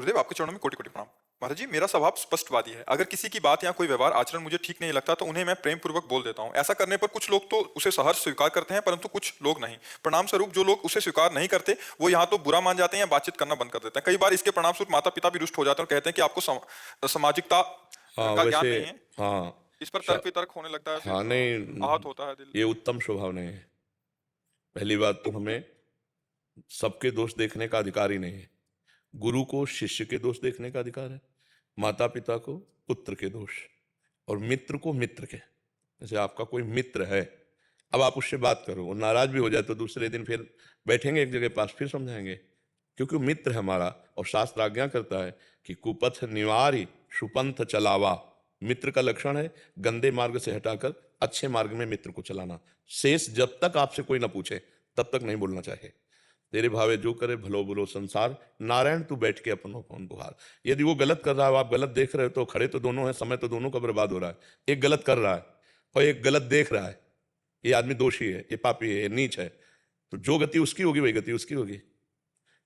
गुरुदेव, आपके चरणों में कोटि-कोटि प्रणाम। महाराज जी, मेरा स्वभाव स्पष्टवादी है। अगर किसी की बात या कोई व्यवहार आचरण मुझे ठीक नहीं लगता तो उन्हें मैं प्रेम पूर्वक बोल देता हूँ। ऐसा करने पर कुछ लोग तो उसे सहर्ष स्वीकार करते हैं, परंतु कुछ लोग नहीं। परिणाम स्वरूप जो लोग उसे स्वीकार नहीं करते वो यहाँ तो बुरा मान जाते हैं या बातचीत करना बंद कर देते हैं। कई बार इसके परिणाम स्वरूप माता पिता भी रुष्ट हो जाते हैं और कहते हैं कि आपको सामाजिकता हाँ, का ज्ञान वैसे नहीं है। हाँ। इस पर श तर्क वितर्क होने लगता है, फिर हाँ, आहत नहीं, होता है दिल। ये उत्तम स्वभाव नहीं है। पहली बात तो हमें सबके दोष देखने का अधिकार ही नहीं है। गुरु को शिष्य के दोष देखने का अधिकार है, माता-पिता को पुत्र के दोष और मित्र को मित्र के। जैसे आपका कोई मित्र है, अब आप उससे बात करो, वो नाराज़ भी हो जाए तो दूसरे दिन फिर बैठेंगे एक जगह पास, फिर समझाएँगे। क्योंकि वो मित्र है हमारा और शास्त्र आज्ञा करता है कि कुपथ निवारि सुपंथ चलावा। मित्र का लक्षण है गंदे मार्ग से हटाकर अच्छे मार्ग में मित्र को चलाना। शेष जब तक आपसे कोई ना पूछे तब तक नहीं बोलना चाहिए। तेरे भावे जो करे भलो बुरो संसार, नारायण तू बैठ के अपनों कौन गुहार। यदि वो गलत कर रहा है, आप गलत देख रहे हो, तो खड़े तो दोनों हैं, समय तो दोनों का बर्बाद हो रहा है। एक गलत कर रहा है और एक गलत देख रहा है। ये आदमी दोषी है, ये पापी है, ये नीच है, तो जो गति उसकी होगी वही गति उसकी होगी।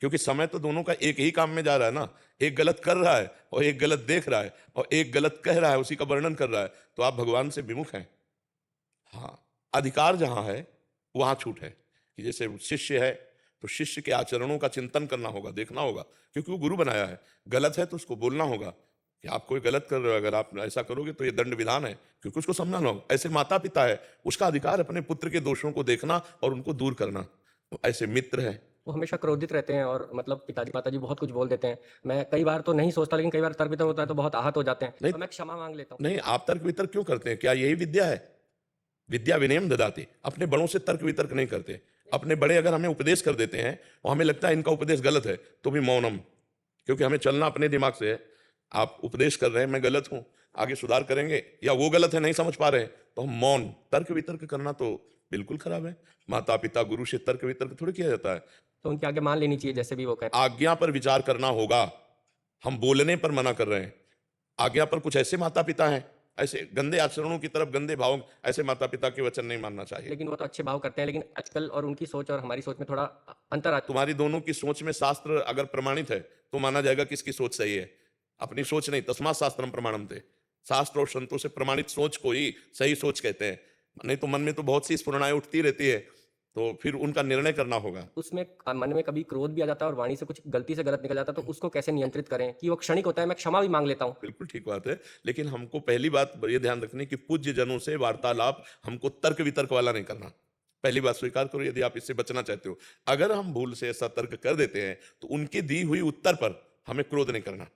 क्योंकि समय तो दोनों का एक ही काम में जा रहा है ना। एक गलत कर रहा है और एक गलत देख रहा है और एक गलत कह रहा है, उसी का वर्णन कर रहा है, तो आप भगवान से विमुख हैं। हाँ, अधिकार जहां है वहां छूट है कि जैसे शिष्य है तो शिष्य के आचरणों का चिंतन करना होगा, देखना होगा, क्योंकि वो गुरु बनाया है। गलत है तो उसको बोलना होगा कि आप कोई गलत कर रहे हो, अगर आप ऐसा करोगे तो ये दंड विधान है, क्योंकि उसको समझाना होगा। ऐसे माता पिता है, उसका अधिकार है अपने पुत्र के दोषों को देखना और उनको दूर करना। तो ऐसे मित्र है। वो हमेशा क्रोधित रहते हैं और मतलब पिताजी माताजी बहुत कुछ बोल देते हैं। मैं कई बार तो नहीं सोचता, लेकिन कई बार तर्क वितर्क होता है तो बहुत आहत हो जाते हैं। नहीं, तो मैं क्षमा मांग लेता हूँ। नहीं, आप तर्क वितर्क क्यों करते हैं? क्या यही विद्या है? विद्या विनयम ददाति। अपने बड़ों से तर्क वितर्क नहीं करते। अपने बड़े अगर हमें उपदेश कर देते हैं और हमें लगता है इनका उपदेश गलत है, तो भी मौनम, क्योंकि हमें चलना अपने दिमाग से है। आप उपदेश कर रहे हैं, मैं गलत हूं, आगे सुधार करेंगे, या वो गलत है नहीं समझ पा रहे हैं, तो हम मौन। तर्क वितर्क करना तो बिल्कुल खराब है। माता पिता गुरु से तर्क वितर्क थोड़ी किया जाता है। तो उनके आगे मान लेनी चाहिए जैसे भी वो कहते आज्ञा पर विचार करना होगा। हम बोलने पर मना कर रहे हैं। आज्ञा पर कुछ ऐसे माता पिता हैं, ऐसे गंदे आचरणों की तरफ, गंदे भावों, ऐसे माता पिता के वचन नहीं मानना हैं। चाहिए। लेकिन वो तो अच्छे भाव करते हैं, लेकिन आजकल और उनकी सोच और हमारी सोच में थोड़ा अंतर आता तुम्हारी दोनों की सोच में शास्त्र अगर प्रमाणित है तो माना जाएगा किसकी सोच सही है। अपनी सोच नहीं, तस्मात् शास्त्रम प्रमाणम थे। शास्त्र और संतों से प्रमाणित सोच को ही सही सोच कहते हैं। नहीं तो मन में तो बहुत सी स्फुरणाएं उठती रहती है, तो फिर उनका निर्णय करना होगा। उसमें मन में कभी क्रोध भी आ जाता है और वाणी से कुछ गलती से गलत निकल जाता है, तो उसको कैसे नियंत्रित करें कि वो क्षणिक होता है। मैं क्षमा भी मांग लेता हूँ। बिल्कुल ठीक बात है, लेकिन हमको पहली बात ये ध्यान रखनी कि पूज्य जनों से वार्तालाप हमको तर्क वितर्क वाला नहीं करना। पहली बात स्वीकार करो यदि आप इससे बचना चाहते हो। अगर हम भूल से ऐसा तर्क कर देते हैं तो उनकी दी हुई उत्तर पर हमें क्रोध नहीं करना।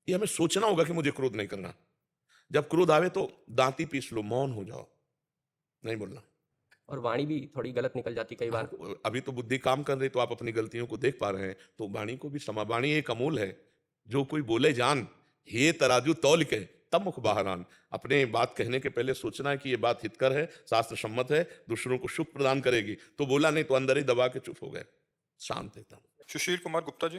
ये हमें सोचना होगा कि मुझे क्रोध नहीं करना। जब क्रोध आवे तो दांती पीस लो, मौन हो जाओ, नहीं बोलना। और वाणी भी थोड़ी गलत निकल जाती कई बार। अभी तो बुद्धि काम कर रही, तो आप अपनी गलतियों को देख पा रहे हैं, तो वाणी को भी समा। वाणी एक अमूल है, जो कोई बोले जान, हे तराजू तौल के तब मुख बाहरान। अपने बात कहने के पहले सोचना है कि ये बात हितकर है, शास्त्र सम्मत है, दूसरों को सुख प्रदान करेगी, तो बोला, नहीं तो अंदर ही दबा के चुप हो गए, शांत एकदम। सुशील कुमार गुप्ता जी।